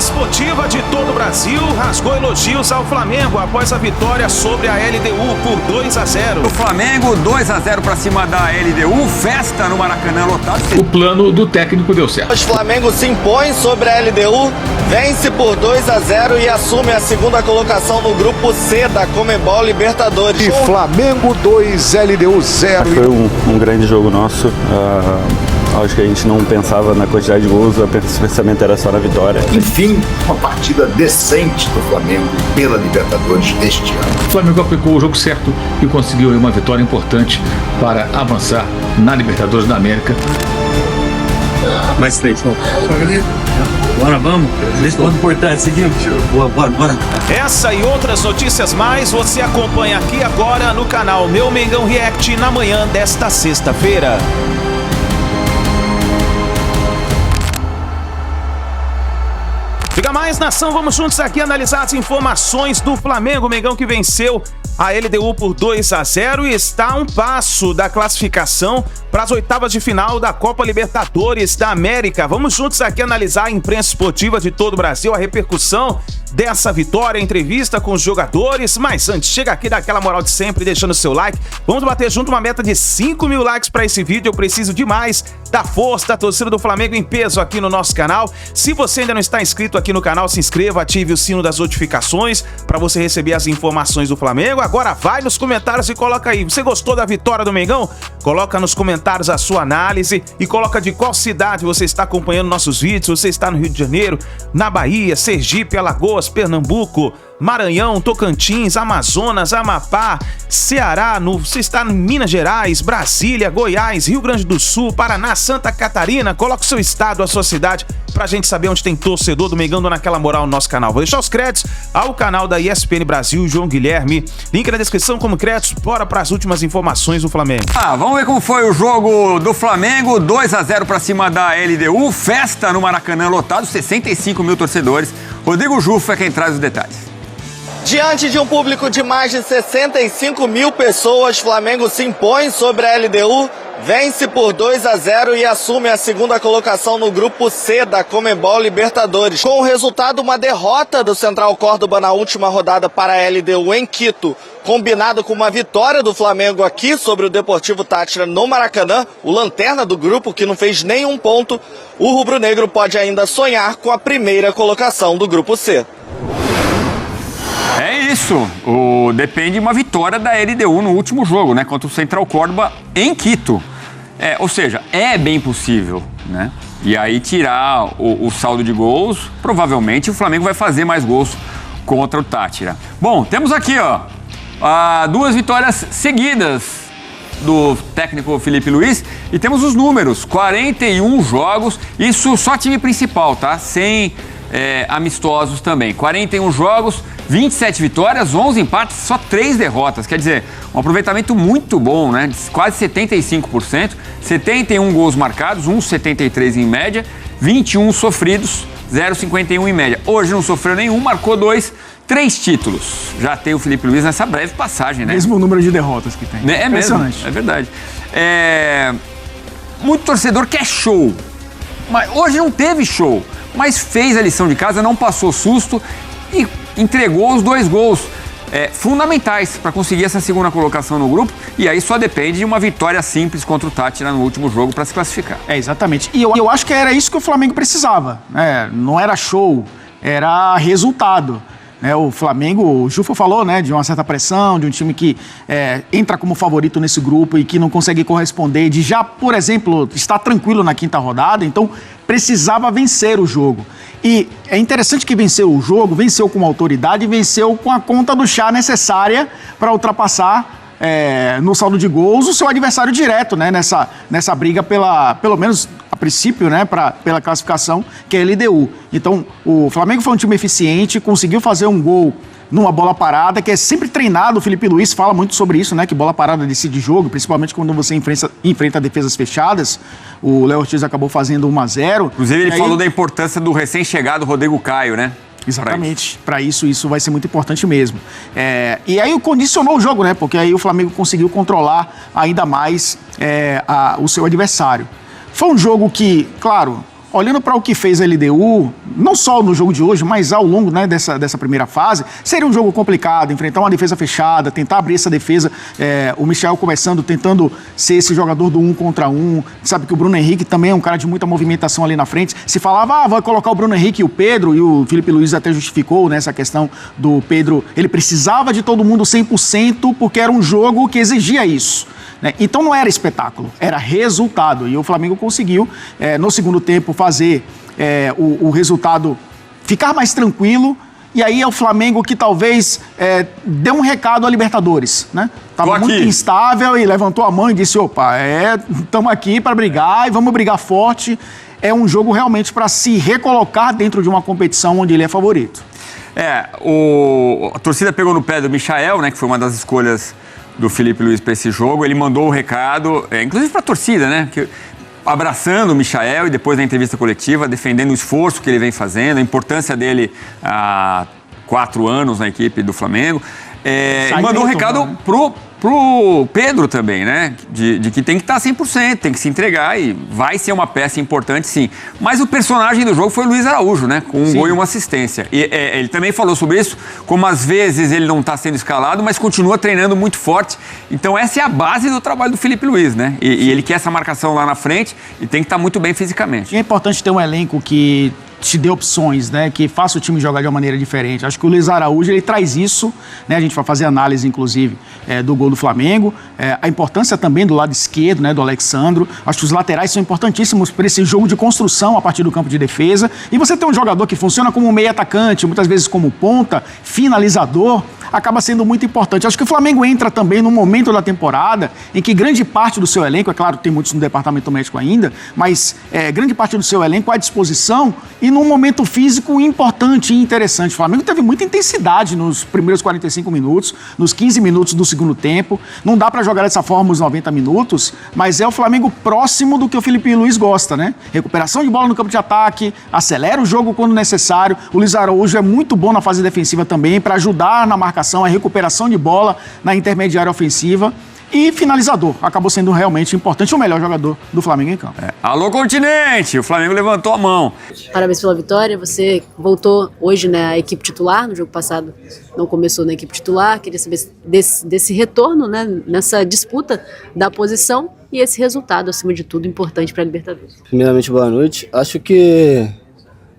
imprensa esportiva de todo o Brasil rasgou elogios ao Flamengo após a vitória sobre a LDU por 2-0. O Flamengo 2-0 para cima da LDU, festa no Maracanã lotado. O plano do técnico deu certo. O Flamengo se impõe sobre a LDU, vence por 2-0 e assume a segunda colocação no grupo C da Conmebol Libertadores. E Flamengo 2, LDU 0. Foi um grande jogo nosso. Acho que a gente não pensava na quantidade de gols, o pensamento era só na vitória. Enfim, uma partida decente do Flamengo pela Libertadores deste ano. O Flamengo aplicou o jogo certo e conseguiu uma vitória importante para avançar na Libertadores da América. Mais 3, vamos. Bora, vamos. Esse ponto importante, seguinte. Bora. Essa e outras notícias mais você acompanha aqui agora no canal Meu Mengão React na manhã desta sexta-feira. Fica mais, nação, vamos juntos aqui analisar as informações do Flamengo. Mengão que venceu a LDU por 2-0 e está a um passo da classificação para as oitavas de final da Copa Libertadores da América. Vamos juntos aqui analisar a imprensa esportiva de todo o Brasil, a repercussão dessa vitória, entrevista com os jogadores. Mas antes, chega aqui, dá aquela moral de sempre, deixando o seu like. Vamos bater junto uma meta de 5 mil likes para esse vídeo. Eu preciso demais da força da torcida do Flamengo em peso aqui no nosso canal. Se você ainda não está inscrito aqui no canal, se inscreva, ative o sino das notificações para você receber as informações do Flamengo. Agora vai nos comentários e coloca aí, você gostou da vitória do Mengão? Coloca nos comentários a sua análise e coloca de qual cidade você está acompanhando nossos vídeos. Você está no Rio de Janeiro, na Bahia, Sergipe, Alagoas, Pernambuco, Maranhão, Tocantins, Amazonas, Amapá, Ceará, você está em Minas Gerais, Brasília, Goiás, Rio Grande do Sul, Paraná, Santa Catarina. Coloca o seu estado, a sua cidade, pra gente saber onde tem torcedor do Mengão dando aquela moral no nosso canal. Vou deixar os créditos ao canal da ESPN Brasil, João Guilherme. Link na descrição como créditos. Bora para as últimas informações do Flamengo. Vamos ver como foi o jogo do Flamengo. 2-0 para cima da LDU. Festa no Maracanã lotado, 65 mil torcedores. Rodrigo Jufa é quem traz os detalhes. Diante de um público de mais de 65 mil pessoas, Flamengo se impõe sobre a LDU, vence por 2-0 e assume a segunda colocação no grupo C da Conmebol Libertadores. Com o resultado, uma derrota do Central Córdoba na última rodada para a LDU em Quito, combinado com uma vitória do Flamengo aqui sobre o Deportivo Táchira no Maracanã, o lanterna do grupo que não fez nenhum ponto, o rubro-negro pode ainda sonhar com a primeira colocação do grupo C. É isso, depende de uma vitória da LDU no último jogo, né, contra o Central Córdoba em Quito. Ou seja, é bem possível, né? E aí tirar o saldo de gols, provavelmente o Flamengo vai fazer mais gols contra o Táchira. Bom, temos aqui, duas vitórias seguidas do técnico Felipe Luiz e temos os números, 41 jogos, isso só time principal, tá? Sem amistosos também. 41 jogos, 27 vitórias, 11 empates, só 3 derrotas. Quer dizer, um aproveitamento muito bom, né? Quase 75%, 71 gols marcados, 1,73 em média, 21 sofridos, 0,51 em média. Hoje não sofreu nenhum, marcou 2, 3 títulos. Já tem o Felipe Luiz nessa breve passagem, né? Mesmo número de derrotas que tem. É mesmo, é verdade. Muito torcedor quer show, mas hoje não teve show. Mas fez a lição de casa, não passou susto e entregou os 2 gols fundamentais para conseguir essa segunda colocação no grupo. E aí só depende de uma vitória simples contra o Táchira no último jogo para se classificar. Exatamente. E eu acho que era isso que o Flamengo precisava. Não era show, era resultado. O Flamengo, o Jufa falou, né, de uma certa pressão, de um time que entra como favorito nesse grupo e que não consegue corresponder, de já, por exemplo, estar tranquilo na quinta rodada, então precisava vencer o jogo. E é interessante que venceu o jogo, venceu com autoridade e venceu com a conta do chá necessária para ultrapassar no saldo de gols o seu adversário direto, né, nessa briga pelo menos a princípio, né, pela classificação, que é a LDU. Então, o Flamengo foi um time eficiente, conseguiu fazer um gol numa bola parada, que é sempre treinado. O Felipe Luiz fala muito sobre isso, né, que bola parada decide jogo, principalmente quando você enfrenta defesas fechadas. O Léo Ortiz acabou fazendo 1-0. Inclusive, ele falou da importância do recém-chegado Rodrigo Caio, né? Exatamente, para isso vai ser muito importante mesmo. E aí condicionou o jogo, né? Porque aí o Flamengo conseguiu controlar ainda mais o seu adversário. Foi um jogo que, claro, olhando para o que fez a LDU, não só no jogo de hoje, mas ao longo, né, dessa primeira fase, seria um jogo complicado, enfrentar uma defesa fechada, tentar abrir essa defesa, o Michel começando, tentando ser esse jogador do 1 contra 1, sabe que o Bruno Henrique também é um cara de muita movimentação ali na frente, se falava, vai colocar o Bruno Henrique e o Pedro, e o Felipe Luiz até justificou nessa questão do Pedro, ele precisava de todo mundo 100% porque era um jogo que exigia isso. Então não era espetáculo, era resultado. E o Flamengo conseguiu, no segundo tempo, fazer o resultado ficar mais tranquilo. E aí é o Flamengo que talvez deu um recado à Libertadores, né? Estava muito instável e levantou a mão e disse, opa, estamos aqui para brigar e vamos brigar forte. É um jogo realmente para se recolocar dentro de uma competição onde ele é favorito. A torcida pegou no pé do Michael, né, que foi uma das escolhas do Felipe Luiz para esse jogo. Ele mandou o recado, inclusive para a torcida, né? Abraçando o Michael e depois na entrevista coletiva, defendendo o esforço que ele vem fazendo, a importância dele há 4 anos na equipe do Flamengo. E mandou um recado pro Pedro também, né? De que tem que estar 100%, tem que se entregar e vai ser uma peça importante, sim. Mas o personagem do jogo foi o Luiz Araújo, né? Com um gol e uma assistência. E ele também falou sobre isso, como às vezes ele não está sendo escalado, mas continua treinando muito forte. Então essa é a base do trabalho do Felipe Luiz, né? E ele quer essa marcação lá na frente e tem que estar muito bem fisicamente. E é importante ter um elenco que te dê opções, né, que faça o time jogar de uma maneira diferente. Acho que o Luiz Araújo, ele traz isso, né, a gente vai fazer análise, inclusive, do gol do Flamengo, a importância também do lado esquerdo, né, do Alexandro. Acho que os laterais são importantíssimos para esse jogo de construção a partir do campo de defesa. E você tem um jogador que funciona como meio atacante, muitas vezes como ponta, finalizador, acaba sendo muito importante. Acho que o Flamengo entra também num momento da temporada em que grande parte do seu elenco, é claro, tem muitos no departamento médico ainda, mas grande parte do seu elenco à disposição e num momento físico importante e interessante. O Flamengo teve muita intensidade nos primeiros 45 minutos, nos 15 minutos do segundo tempo. Não dá para jogar dessa forma os 90 minutos, mas é o Flamengo próximo do que o Felipe Luiz gosta, né? Recuperação de bola no campo de ataque, acelera o jogo quando necessário. O Luiz Araújo é muito bom na fase defensiva também, para ajudar na marcação, a recuperação de bola na intermediária ofensiva. E finalizador, acabou sendo realmente importante, o melhor jogador do Flamengo em campo. Alô, continente! O Flamengo levantou a mão. Parabéns pela vitória, você voltou hoje na equipe titular, no jogo passado não começou na equipe titular, queria saber desse retorno, né, nessa disputa da posição e esse resultado, acima de tudo, importante para a Libertadores. Primeiramente, boa noite. Acho que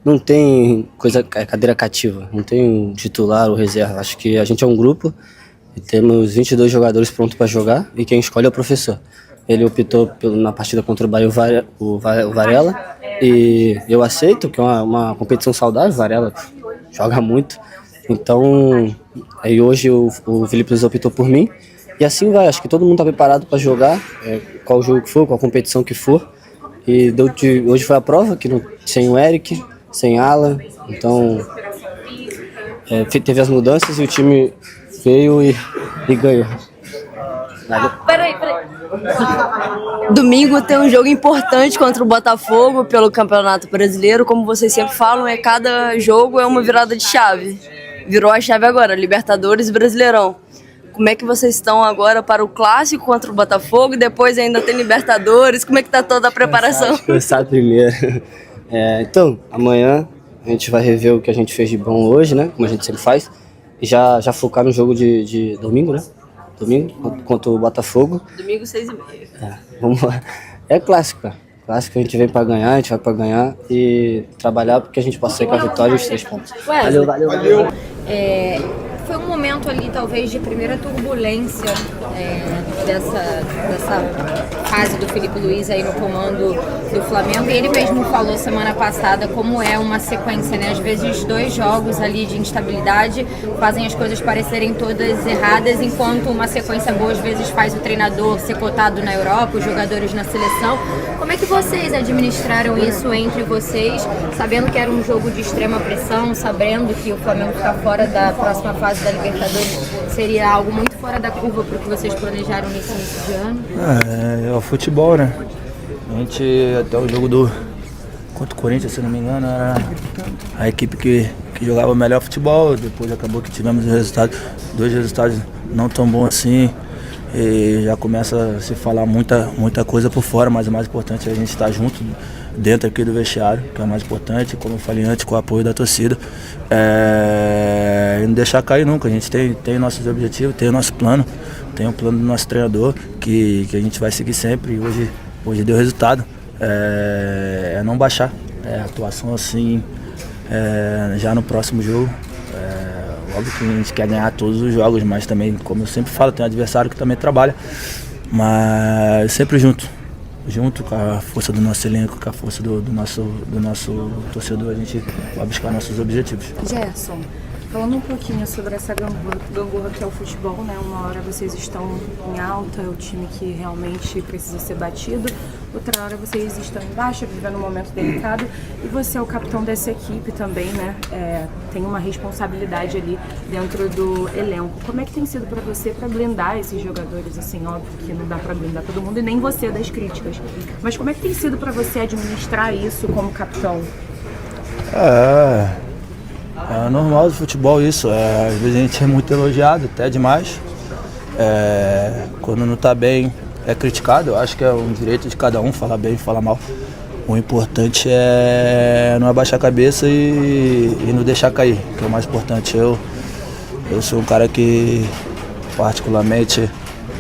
não tem cadeira cativa, não tem um titular ou reserva. Acho que a gente é um grupo. E temos 22 jogadores prontos para jogar e quem escolhe é o professor. Ele optou na partida contra o Bahia o Varela e eu aceito que é uma competição saudável, o Varela joga muito. Então, aí hoje o Felipe Luiz optou por mim e assim vai. Acho que todo mundo está preparado para jogar, qual jogo que for, qual competição que for. E hoje foi a prova, que sem o Eric, sem Alan, então teve as mudanças e o time veio e ganhou. Peraí. Domingo tem um jogo importante contra o Botafogo pelo Campeonato Brasileiro. Como vocês sempre falam, cada jogo é uma virada de chave. Virou a chave agora, Libertadores e Brasileirão. Como é que vocês estão agora para o clássico contra o Botafogo e depois ainda tem Libertadores? Como é que tá toda a preparação? Cansado primeiro. Então, amanhã a gente vai rever o que a gente fez de bom hoje, né? Como a gente sempre faz. E já focar no jogo de domingo, né? Domingo contra o Botafogo. Domingo, 6h30. Vamos lá. É clássico, cara. Clássico, a gente vem pra ganhar, a gente vai pra ganhar e trabalhar porque a gente possa sair com a vitória e os 3 pontos. Valeu. Foi um momento ali, talvez, de primeira turbulência dessa fase do Felipe Luiz aí no comando do Flamengo. E ele mesmo falou semana passada como é uma sequência, né? Às vezes 2 jogos ali de instabilidade fazem as coisas parecerem todas erradas, enquanto uma sequência boa às vezes faz o treinador ser cotado na Europa, os jogadores na seleção. Como é que vocês administraram isso entre vocês, sabendo que era um jogo de extrema pressão, sabendo que o Flamengo ficar fora da próxima fase da Libertadores seria algo muito fora da curva para o que vocês planejaram nesse início de ano? É o futebol, né? A gente, até o jogo contra o Corinthians, se não me engano, era a equipe que jogava o melhor futebol. Depois acabou que tivemos 2 resultados não tão bons assim. E já começa a se falar muita coisa por fora, mas o mais importante é a gente estar junto dentro aqui do vestiário, que é o mais importante, como eu falei antes, com o apoio da torcida. E não deixar cair nunca. A gente tem nossos objetivos, tem o nosso plano, tem o plano do nosso treinador, que a gente vai seguir sempre, e hoje deu resultado. É não baixar. Atuação assim, já no próximo jogo. Óbvio que a gente quer ganhar todos os jogos, mas também, como eu sempre falo, tem um adversário que também trabalha, mas sempre junto com a força do nosso elenco, com a força do nosso torcedor, a gente vai buscar nossos objetivos. Gerson, falando um pouquinho sobre essa gangorra que é o futebol, né? Uma hora vocês estão em alta, é o time que realmente precisa ser batido, outra hora vocês estão em baixa, vivendo um momento delicado, e você é o capitão dessa equipe também, né? Tem uma responsabilidade ali dentro do elenco. Como é que tem sido para você para blindar esses jogadores? Assim, óbvio que não dá para blindar todo mundo e nem você das críticas, mas como é que tem sido para você administrar isso como capitão? É normal do futebol isso, às vezes a gente é muito elogiado, até demais. Quando não está bem é criticado, eu acho que é um direito de cada um falar bem, falar mal. O importante é não abaixar a cabeça e não deixar cair, que é o mais importante. Eu sou um cara que, particularmente,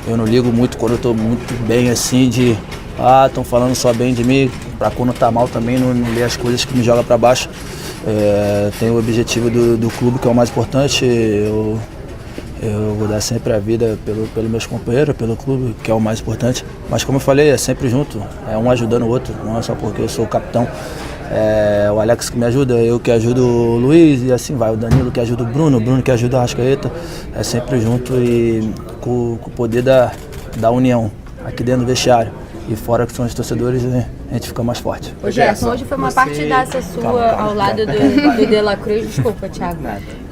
eu não ligo muito quando eu estou muito bem assim de estão falando só bem de mim, para quando tá mal também não ler as coisas que me jogam para baixo. Tenho o objetivo do clube, que é o mais importante. Eu vou dar sempre a vida pelos meus companheiros, pelo clube, que é o mais importante. Mas como eu falei, é sempre junto, é um ajudando o outro, não é só porque eu sou o capitão. O Alex que me ajuda, eu que ajudo o Luiz e assim vai. O Danilo que ajuda o Bruno que ajuda a Arrascaeta. É sempre junto e com o poder da união aqui dentro do vestiário. E fora que são os torcedores, a gente fica mais forte. Ô Gerson, hoje foi uma partidaça sua ao lado do De La Cruz. Desculpa, Thiago.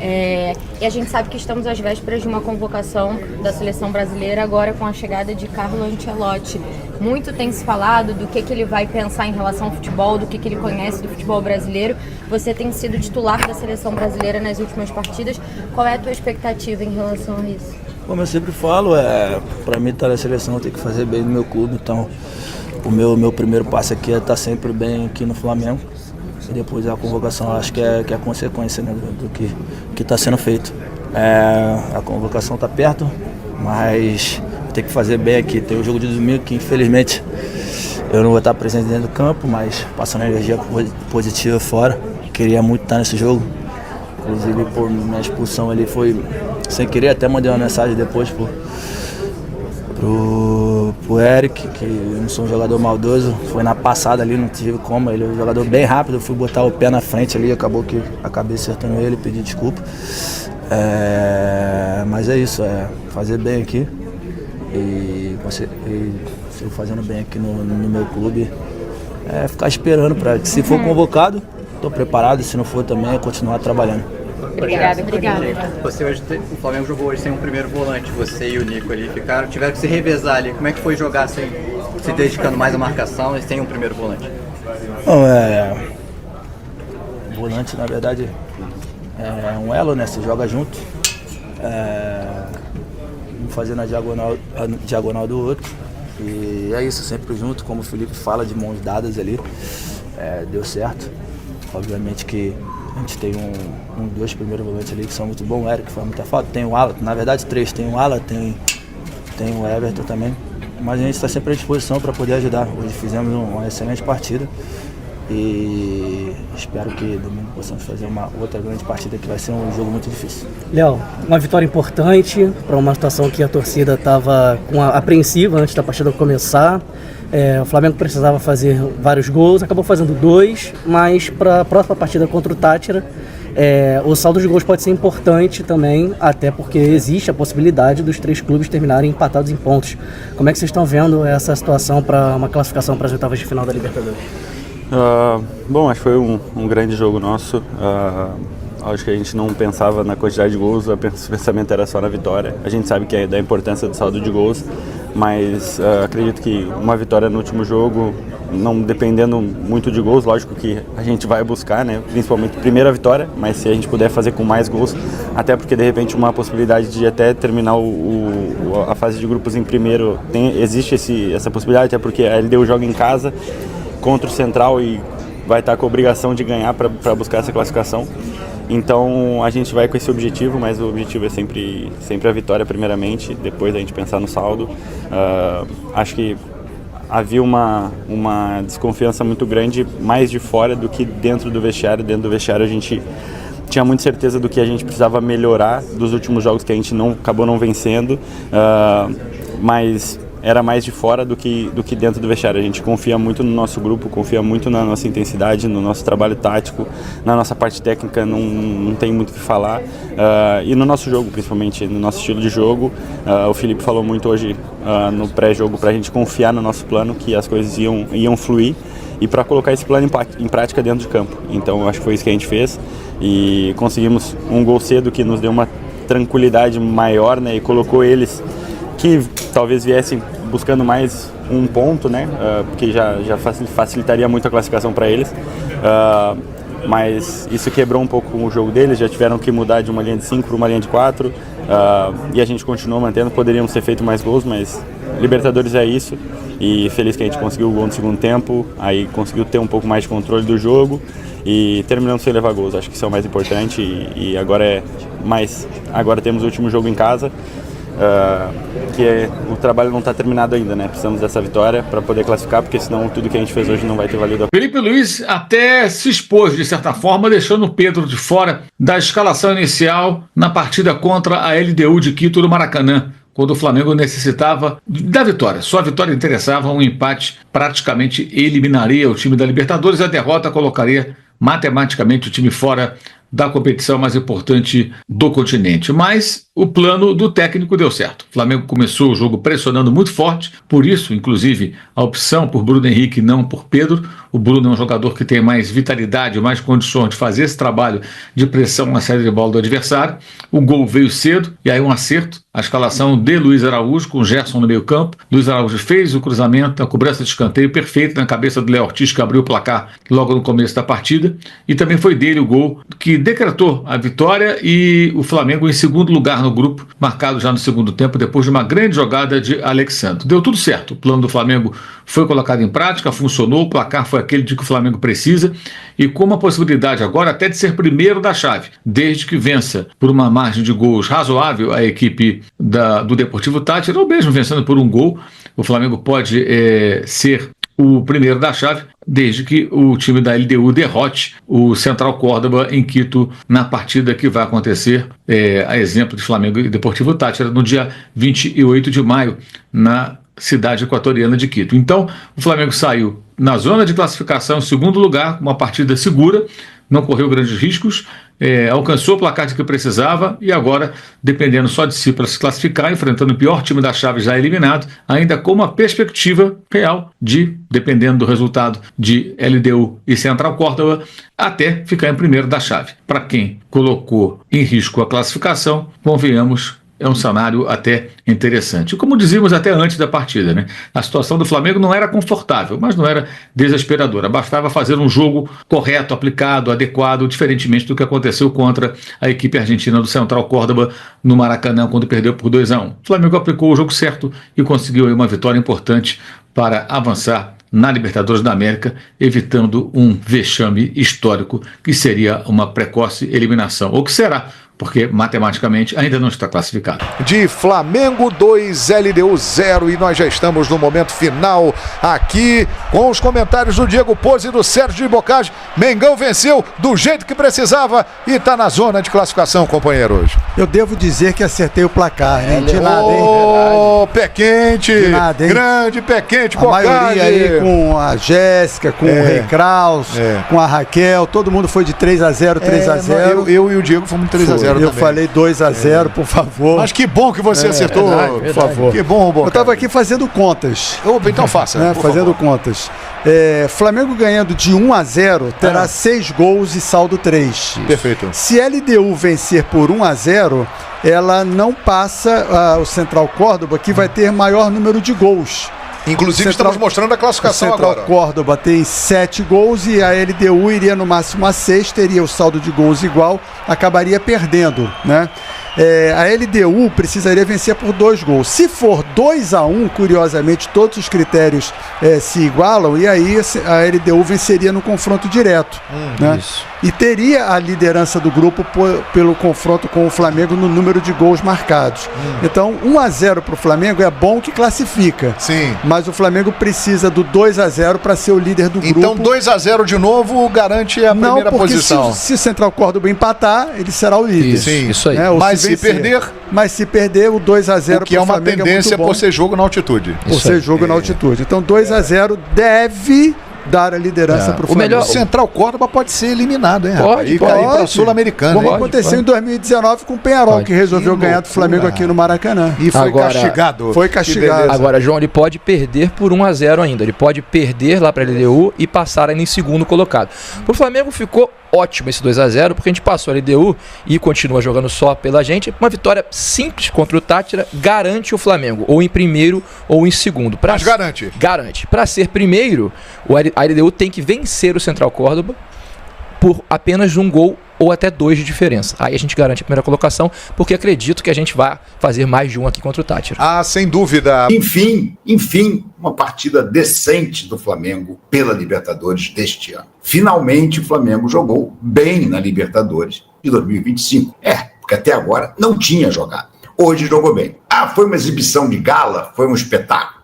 E a gente sabe que estamos às vésperas de uma convocação da seleção brasileira, agora com a chegada de Carlo Ancelotti. Muito tem se falado do que ele vai pensar em relação ao futebol, do que ele conhece do futebol brasileiro. Você tem sido titular da seleção brasileira nas últimas partidas. Qual é a tua expectativa em relação a isso? Como eu sempre falo, para mim estar na seleção eu tenho que fazer bem no meu clube, então o meu primeiro passo aqui é estar sempre bem aqui no Flamengo. E depois a convocação acho que é a consequência, né, do que está sendo feito. A convocação está perto, mas tem que fazer bem aqui. Tem o jogo de domingo que infelizmente eu não vou estar presente dentro do campo, mas passando energia positiva fora. Queria muito estar nesse jogo. Inclusive por minha expulsão ali foi sem querer, até mandei uma mensagem depois pro Eric, que eu não sou um jogador maldoso, foi na passada ali, não tive como, ele é um jogador bem rápido, eu fui botar o pé na frente ali, acabou que acabei acertando ele, pedi desculpa. Mas é isso, fazer bem aqui e sigo fazendo bem aqui no meu clube, ficar esperando para que se for convocado, estou preparado, se não for também, continuar trabalhando. Obrigada. Você hoje, o Flamengo jogou hoje sem um primeiro volante, você e o Nico ali tiveram que se revezar ali. Como é que foi jogar se dedicando mais à marcação e sem um primeiro volante? Volante, na verdade, é um elo, né? Você joga junto, um fazendo a diagonal do outro. E é isso, sempre junto, como o Felipe fala, de mãos dadas ali. Deu certo. Obviamente que a gente tem dois primeiros volantes ali que são muito bons, o Eric faz muita falta, tem o Alan, na verdade três, tem o Alan, tem o Everton também, mas a gente está sempre à disposição para poder ajudar. Hoje fizemos uma excelente partida e espero que domingo possamos fazer uma outra grande partida, que vai ser um jogo muito difícil. Léo, uma vitória importante para uma situação que a torcida estava apreensiva antes da partida começar. O Flamengo precisava fazer vários gols, acabou fazendo 2, mas para a próxima partida contra o Tátira, o saldo de gols pode ser importante também, até porque existe a possibilidade dos 3 clubes terminarem empatados em pontos. Como é que vocês estão vendo essa situação para uma classificação para as oitavas de final da Libertadores? Bom, acho que foi um grande jogo nosso. Acho que a gente não pensava na quantidade de gols, o pensamento era só na vitória. A gente sabe que é da importância do saldo de gols, mas acredito que uma vitória no último jogo, não dependendo muito de gols, lógico que a gente vai buscar, né? Principalmente primeira vitória, mas se a gente puder fazer com mais gols, até porque de repente uma possibilidade de até terminar a fase de grupos em primeiro, existe essa possibilidade, até porque a LDU joga em casa contra o Central e vai estar com a obrigação de ganhar para buscar essa classificação. Então a gente vai com esse objetivo, mas o objetivo é sempre a vitória primeiramente, depois a gente pensar no saldo. Acho que havia uma desconfiança muito grande mais de fora do que dentro do vestiário. Dentro do vestiário a gente tinha muita certeza do que a gente precisava melhorar dos últimos jogos que a gente acabou não vencendo, mas era mais de fora do que dentro do vestiário. A gente confia muito no nosso grupo, confia muito na nossa intensidade, no nosso trabalho tático, na nossa parte técnica, não tem muito o que falar. E no nosso jogo, principalmente, no nosso estilo de jogo. O Felipe falou muito hoje no pré-jogo para a gente confiar no nosso plano, que as coisas iam fluir, e para colocar esse plano em prática dentro de campo. Então acho que foi isso que a gente fez e conseguimos um gol cedo que nos deu uma tranquilidade maior, né, e colocou eles que talvez viessem buscando mais um ponto, né, porque já facilitaria muito a classificação para eles, mas isso quebrou um pouco o jogo deles, já tiveram que mudar de uma linha de 5 para uma linha de 4, e a gente continuou mantendo. Poderíamos ter feito mais gols, mas Libertadores é isso, e feliz que a gente conseguiu o gol no segundo tempo, aí conseguiu ter um pouco mais de controle do jogo e terminamos sem levar gols. Acho que isso é o mais importante, e agora temos o último jogo em casa, que o trabalho não está terminado ainda, né? Precisamos dessa vitória para poder classificar, porque senão tudo que a gente fez hoje não vai ter valido. Felipe Luiz até se expôs de certa forma, deixando o Pedro de fora da escalação inicial na partida contra a LDU de Quito no Maracanã, quando o Flamengo necessitava da vitória. Só a vitória interessava, um empate praticamente eliminaria o time da Libertadores, a derrota colocaria matematicamente o time fora da competição mais importante do continente. Mas o plano do técnico deu certo. O Flamengo começou o jogo pressionando muito forte, por isso, inclusive, a opção por Bruno Henrique e não por Pedro. O Bruno é um jogador que tem mais vitalidade, mais condições de fazer esse trabalho de pressão na saída de bola do adversário. O gol veio cedo, e aí um acerto. A escalação de Luiz Araújo, com Gerson no meio campo. Luiz Araújo fez o cruzamento, a cobrança de escanteio perfeita na cabeça do Léo Ortiz, que abriu o placar logo no começo da partida. E também foi dele o gol que decretou a vitória, e o Flamengo em segundo lugar no grupo, marcado já no segundo tempo, depois de uma grande jogada de Alexandre. Deu tudo certo. O plano do Flamengo foi colocado em prática, funcionou, o placar foi aquele de que o Flamengo precisa, e com uma possibilidade agora até de ser primeiro da chave, desde que vença por uma margem de gols razoável a equipe do Deportivo Táchira, ou mesmo vencendo por um gol, o Flamengo pode ser o primeiro da chave, desde que o time da LDU derrote o Central Córdoba em Quito na partida que vai acontecer, a exemplo de Flamengo e Deportivo Táchira, no dia 28 de maio, na cidade equatoriana de Quito. Então, o Flamengo saiu na zona de classificação em segundo lugar, uma partida segura, não correu grandes riscos, alcançou o placar de que precisava, e agora, dependendo só de si para se classificar, enfrentando o pior time da chave já eliminado, ainda com uma perspectiva real de, dependendo do resultado de LDU e Central Córdoba, até ficar em primeiro da chave. Para quem colocou em risco a classificação, convenhamos, é um cenário até interessante. Como dizíamos até antes da partida, né? A situação do Flamengo não era confortável, mas não era desesperadora. Bastava fazer um jogo correto, aplicado, adequado, diferentemente do que aconteceu contra a equipe argentina do Central Córdoba no Maracanã, quando perdeu por 2-1. O Flamengo aplicou o jogo certo e conseguiu aí uma vitória importante para avançar na Libertadores da América, evitando um vexame histórico que seria uma precoce eliminação, ou que será, porque matematicamente ainda não está classificado. De Flamengo 2, LDU 0, e nós já estamos no momento final aqui com os comentários do Diego Pose e do Sérgio de Bocage. Mengão venceu do jeito que precisava e está na zona de classificação, companheiros. Eu devo dizer que acertei o placar, hein? De nada, hein? Ô, pé quente, de nada, hein? Grande pé quente, Bocage. A maioria aí com a Jéssica, com o Rei Kraus, com a Raquel, todo mundo foi de 3-0, 3-0. Eu e o Diego fomos 3-0. Eu falei 2-0, por favor. Mas que bom que você acertou, por favor. Que bom, Bocage. Eu estava aqui fazendo contas. Então faça, né? Fazendo contas. Flamengo ganhando de 1-0 terá 6 gols e saldo 3. Perfeito. Se LDU vencer por 1-0, ela não passa o Central Córdoba, que vai ter maior número de gols. Inclusive estamos mostrando a classificação agora. O Central Córdoba tem 7 gols e a LDU iria no máximo a 6, teria o saldo de gols igual, acabaria perdendo, né? a LDU precisaria vencer por 2 gols. Se for 2-1, curiosamente, todos os critérios se igualam, e aí a LDU venceria no confronto direto. Né? E teria a liderança do grupo pelo confronto com o Flamengo no número de gols marcados. Então, 1-0 para o Flamengo é bom que classifica. Sim. Mas o Flamengo precisa do 2-0 para ser o líder do grupo. Então 2-0 de novo garante a primeira posição. Se o Central Córdoba empatar, ele será o líder. Isso aí. Mas se perder... Mas se perder, o 2-0 o que é uma tendência por ser jogo na altitude. Por ser jogo na altitude. Então 2-0 deve dar a liderança para o Flamengo. O Central Córdoba pode ser eliminado, hein? Pode. Cair para a Sul-Americana. Como aconteceu em 2019 com o Peñarol, que resolveu ganhar do Flamengo aqui no Maracanã. E foi castigado. Foi castigado. Agora, João, ele pode perder por 1-0 ainda. Ele pode perder lá para a LDU e passar ainda em segundo colocado. Para o Flamengo ficou ótimo esse 2-0, porque a gente passou a LDU e continua jogando só pela gente. Uma vitória simples contra o Tátira garante o Flamengo, ou em primeiro ou em segundo. Mas garante. Garante. Para ser primeiro, a LDU tem que vencer o Central Córdoba por apenas 1 gol ou até 2 de diferença. Aí a gente garante a primeira colocação, porque acredito que a gente vai fazer mais de 1 aqui contra o Tátira. Ah, sem dúvida. Enfim, uma partida decente do Flamengo pela Libertadores deste ano. Finalmente o Flamengo jogou bem na Libertadores de 2025. Porque até agora não tinha jogado. Hoje jogou bem. Foi uma exibição de gala? Foi um espetáculo?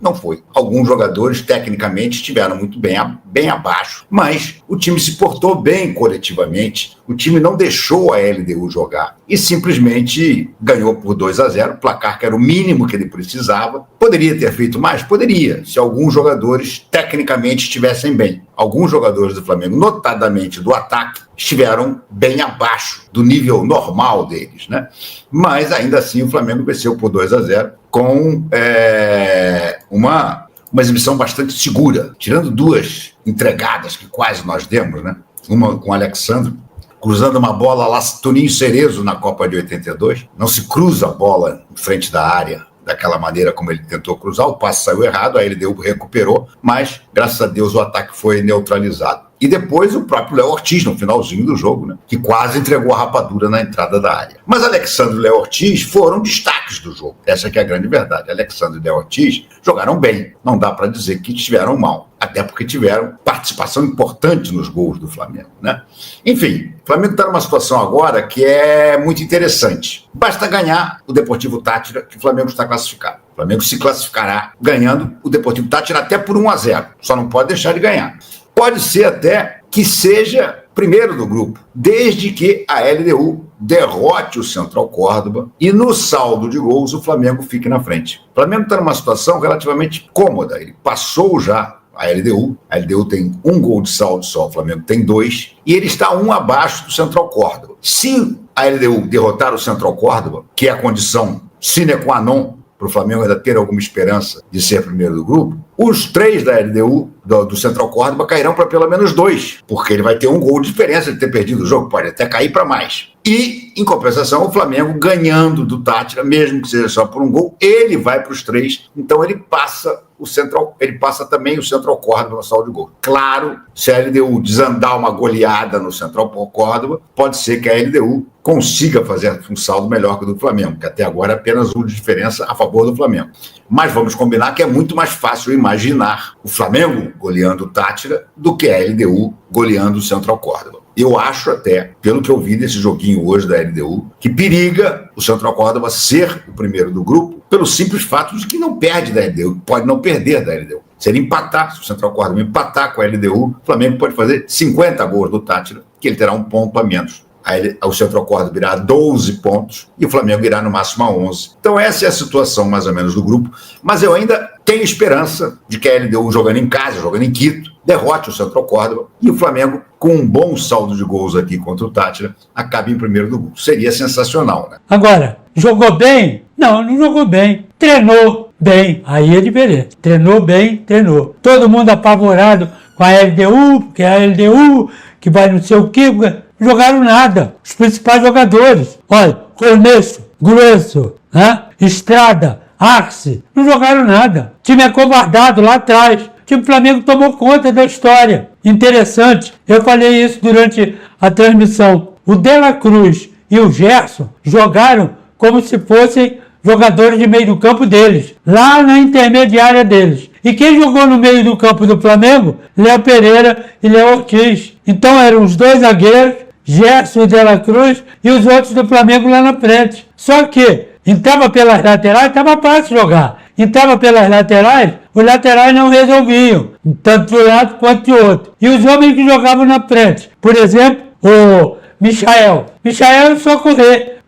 Não foi. Alguns jogadores, tecnicamente, estiveram muito bem abaixo, mas o time se portou bem coletivamente, o time não deixou a LDU jogar e simplesmente ganhou por 2-0, placar que era o mínimo que ele precisava. Poderia ter feito mais? Poderia, se alguns jogadores, tecnicamente, estivessem bem. Alguns jogadores do Flamengo, notadamente do ataque, estiveram bem abaixo do nível normal deles, né? Mas, ainda assim, o Flamengo venceu por 2-0 com uma exibição bastante segura, tirando 2 entregadas que quase nós demos, né? Uma com o Alexandre, cruzando uma bola lá, Toninho Cerezo na Copa de 82. Não se cruza a bola em frente da área daquela maneira como ele tentou cruzar, o passe saiu errado, aí ele recuperou, mas, graças a Deus, o ataque foi neutralizado. E depois o próprio Léo Ortiz, no finalzinho do jogo, né, que quase entregou a rapadura na entrada da área. Mas Alexandre e Léo Ortiz foram destaques do jogo. Essa que é a grande verdade. Alexandre e Léo Ortiz jogaram bem. Não dá para dizer que estiveram mal. Até porque tiveram participação importante nos gols do Flamengo, né? Enfim, o Flamengo está numa situação agora que é muito interessante. Basta ganhar o Deportivo Tátira, que o Flamengo está classificado. O Flamengo se classificará ganhando o Deportivo Tátira até por 1-0. Só não pode deixar de ganhar. Pode ser até que seja primeiro do grupo, desde que a LDU derrote o Central Córdoba e no saldo de gols o Flamengo fique na frente. O Flamengo está numa situação relativamente cômoda, ele passou já a LDU tem 1 gol de saldo só, o Flamengo tem 2, e ele está 1 abaixo do Central Córdoba. Se a LDU derrotar o Central Córdoba, que é a condição sine qua non para o Flamengo ainda ter alguma esperança de ser primeiro do grupo, os 3 da LDU, do Central Córdoba, cairão para pelo menos 2, porque ele vai ter 1 gol de diferença de ter perdido o jogo, pode até cair para mais. E, em compensação, o Flamengo ganhando do Tátira, mesmo que seja só por 1 gol, ele vai para os 3, então ele passa também o Central Córdoba no saldo de gol. Claro, se a LDU desandar uma goleada no Central Córdoba, pode ser que a LDU consiga fazer um saldo melhor que o do Flamengo, que até agora é apenas 1 de diferença a favor do Flamengo. Mas vamos combinar que é muito mais fácil imaginar o Flamengo goleando o Tátira do que a LDU goleando o Central Córdoba. Eu acho até, pelo que eu vi desse joguinho hoje da LDU, que periga o Central Córdoba ser o primeiro do grupo, pelo simples fato de que não perde da LDU, pode não perder da LDU. Se ele empatar, se o Central Córdoba empatar com a LDU, o Flamengo pode fazer 50 gols do Tátira, que ele terá 1 ponto a menos. Aí o Central Córdoba irá a 12 pontos e o Flamengo irá no máximo a 11. Então essa é a situação mais ou menos do grupo, mas eu ainda tenho esperança de que a LDU jogando em casa, jogando em Quito, derrote o Central Córdoba e o Flamengo, com um bom saldo de gols aqui contra o Tátira, acabe em primeiro do grupo. Seria sensacional, né? Agora, jogou bem? Não jogou bem. Treinou bem, aí é diferente. Treinou bem, treinou. Todo mundo apavorado com a LDU, porque a LDU que vai não sei o quê, jogaram nada. Os principais jogadores, olha, Corneço, Grueso, né? Estrada, Arce, não jogaram nada. O time acovardado lá atrás. O time do Flamengo tomou conta da história. Interessante, eu falei isso durante a transmissão. O De La Cruz e o Gerson jogaram como se fossem jogadores de meio do campo deles, lá na intermediária deles. E quem jogou no meio do campo do Flamengo? Léo Pereira e Léo Ortiz. Então eram os dois zagueiros, Gerson e De La Cruz, e os outros do Flamengo lá na frente. Só que entrava pelas laterais, estava fácil jogar. Entrava pelas laterais, os laterais não resolviam, tanto de um lado quanto de outro. E os homens que jogavam na frente, por exemplo, o Michael era só correr,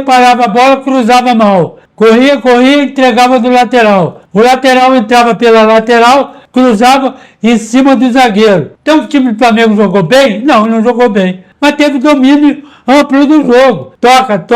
parava a bola, cruzava mal. Corria, entregava do lateral. O lateral entrava pela lateral, cruzava em cima do zagueiro. Então o time do Flamengo jogou bem? Não jogou bem. Mas teve domínio amplo do jogo. Toca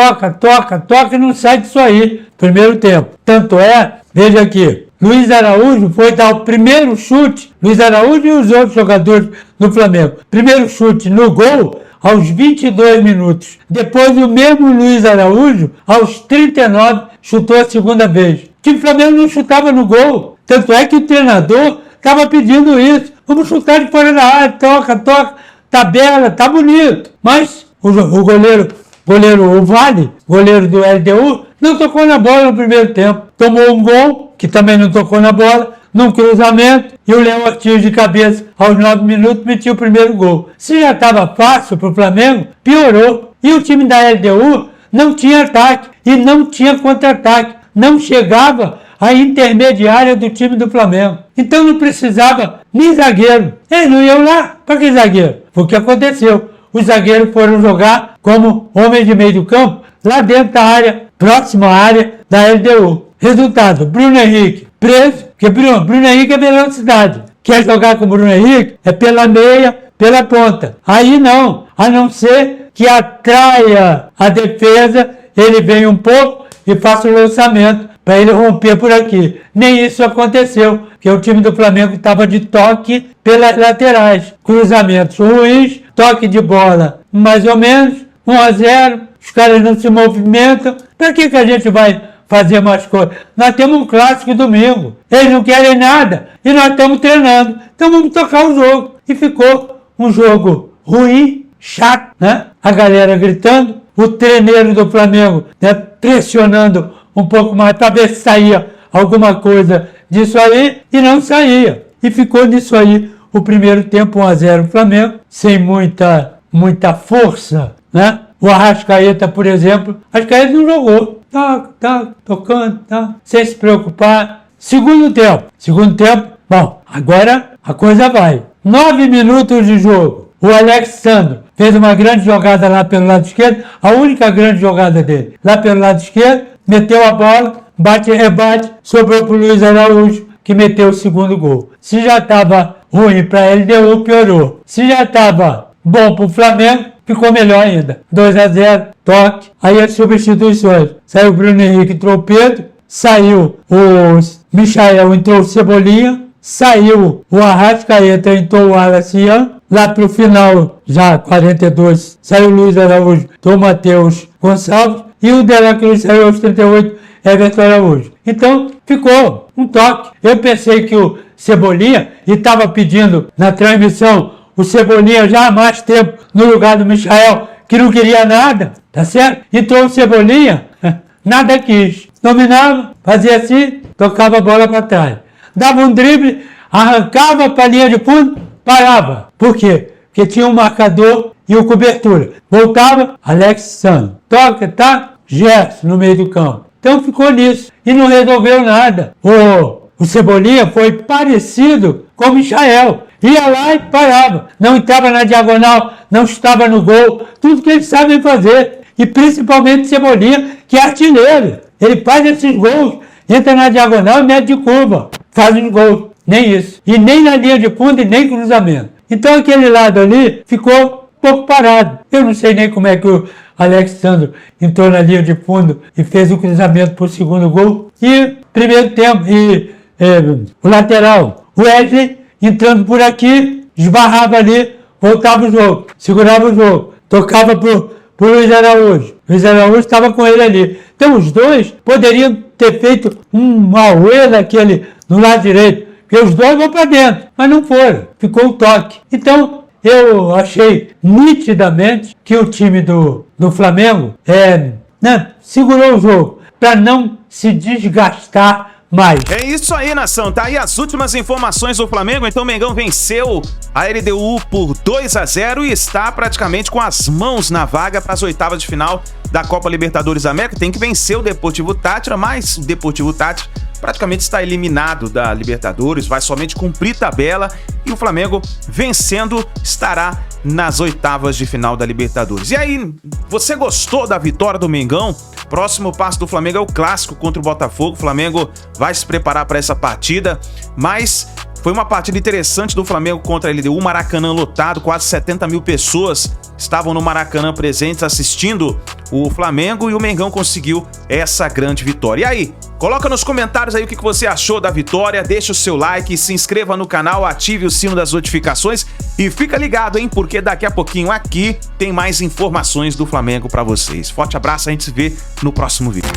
e não sai disso aí. Primeiro tempo. Tanto é, veja aqui, Luiz Araújo foi dar o primeiro chute, Luiz Araújo e os outros jogadores do Flamengo. Primeiro chute no gol aos 22 minutos. Depois o mesmo Luiz Araújo, aos 39, chutou a segunda vez. O time do Flamengo não chutava no gol. Tanto é que o treinador estava pedindo isso. Vamos chutar de fora da área, toca, tabela, tá bonito. Mas o goleiro o Vale, goleiro do LDU, não tocou na bola no primeiro tempo. Tomou um gol, que também não tocou na bola, num cruzamento, e o Léo Ortiz de cabeça, aos 9 minutos, metia o primeiro gol. Se já estava fácil para o Flamengo, piorou. E o time da LDU não tinha ataque e não tinha contra-ataque. Não chegava à intermediária do time do Flamengo. Então não precisava nem zagueiro. Eles não iam lá. Para que zagueiro? Foi o que aconteceu. Os zagueiros foram jogar como homens de meio do campo, lá dentro da área, próxima à área da LDU. Resultado, Bruno Henrique preso, porque Bruno Henrique é velocidade. Quer jogar com o Bruno Henrique? É pela meia, pela ponta. Aí não, a não ser que atraia a defesa, ele vem um pouco e faça o lançamento para ele romper por aqui. Nem isso aconteceu, porque o time do Flamengo estava de toque pelas laterais. Cruzamentos ruins, toque de bola mais ou menos, 1-0, os caras não se movimentam. Para que a gente vai fazer mais coisas? Nós temos um clássico domingo, eles não querem nada e nós estamos treinando, então vamos tocar o jogo. E ficou um jogo ruim, chato, né? A galera gritando, o treineiro do Flamengo, né, pressionando um pouco mais para ver se saía alguma coisa disso aí, e não saía. E ficou nisso aí o primeiro tempo, 1-0 Flamengo, sem muita força, né? O Arrascaeta, por exemplo, Arrascaeta não jogou. Tocando, sem se preocupar. Segundo tempo, bom, agora a coisa vai. 9 minutos de jogo. O Alexandre fez uma grande jogada lá pelo lado esquerdo, a única grande jogada dele. Lá pelo lado esquerdo, meteu a bola, bate e rebate, sobrou para o Luiz Araújo, que meteu o segundo gol. Se já estava ruim para a LDU, piorou. Se já estava bom para o Flamengo, ficou melhor ainda. 2-0, toque. Aí as substituições. Saiu o Bruno Henrique, entrou o Pedro. Saiu o Michael, entrou o Cebolinha. Saiu o Arrascaeta, entrou o Wallace. Lá para o final, já 42, saiu o Luiz Araújo, entrou o Matheus Gonçalves. E o De La Cruz saiu aos 38, Everton Araújo. Então, ficou um toque. Eu pensei que o Cebolinha, e estava pedindo na transmissão, o Cebolinha já há mais tempo no lugar do Michael, que não queria nada, tá certo? Entrou o Cebolinha, nada quis. Dominava, fazia assim, tocava a bola para trás. Dava um drible, arrancava para a linha de fundo, parava. Por quê? Porque tinha um marcador e o cobertura. Voltava, Alexandre. Toca, Gerson no meio do campo. Então ficou nisso e não resolveu nada. O Cebolinha foi parecido com o Michael. Ia lá e parava. Não entrava na diagonal, não estava no gol. Tudo que eles sabem fazer. E principalmente Cebolinha, que é artilheiro. Ele faz esses gols, entra na diagonal e mete de curva. Faz os gols. Nem isso. E nem na linha de fundo e nem cruzamento. Então aquele lado ali ficou um pouco parado. Eu não sei nem como é que o Alexandre entrou na linha de fundo e fez o cruzamento para o segundo gol. E primeiro tempo, o lateral, o Wesley, entrando por aqui, esbarrava ali, voltava o jogo, segurava o jogo, tocava pro Luiz Araújo. Luiz Araújo estava com ele ali. Então os dois poderiam ter feito um auê daquele no lado direito, porque os dois vão para dentro, mas não foram, ficou o toque. Então eu achei nitidamente que o time do Flamengo segurou o jogo para não se desgastar mais. É isso aí, nação. Tá aí as últimas informações do Flamengo. Então o Mengão venceu a LDU por 2-0 e está praticamente com as mãos na vaga para as oitavas de final da Copa Libertadores da América. Tem que vencer o Deportivo Táchira, mas o Deportivo Táchira praticamente está eliminado da Libertadores, vai somente cumprir tabela e o Flamengo vencendo estará nas oitavas de final da Libertadores. E aí, você gostou da vitória do Mengão? Próximo passo do Flamengo é o clássico contra o Botafogo. O Flamengo vai se preparar para essa partida, mas foi uma partida interessante do Flamengo contra a LDU, Maracanã lotado, quase 70 mil pessoas estavam no Maracanã presentes assistindo o Flamengo e o Mengão conseguiu essa grande vitória. E aí, coloca nos comentários aí o que você achou da vitória, deixa o seu like, se inscreva no canal, ative o sino das notificações e fica ligado, hein, porque daqui a pouquinho aqui tem mais informações do Flamengo pra vocês. Forte abraço, a gente se vê no próximo vídeo.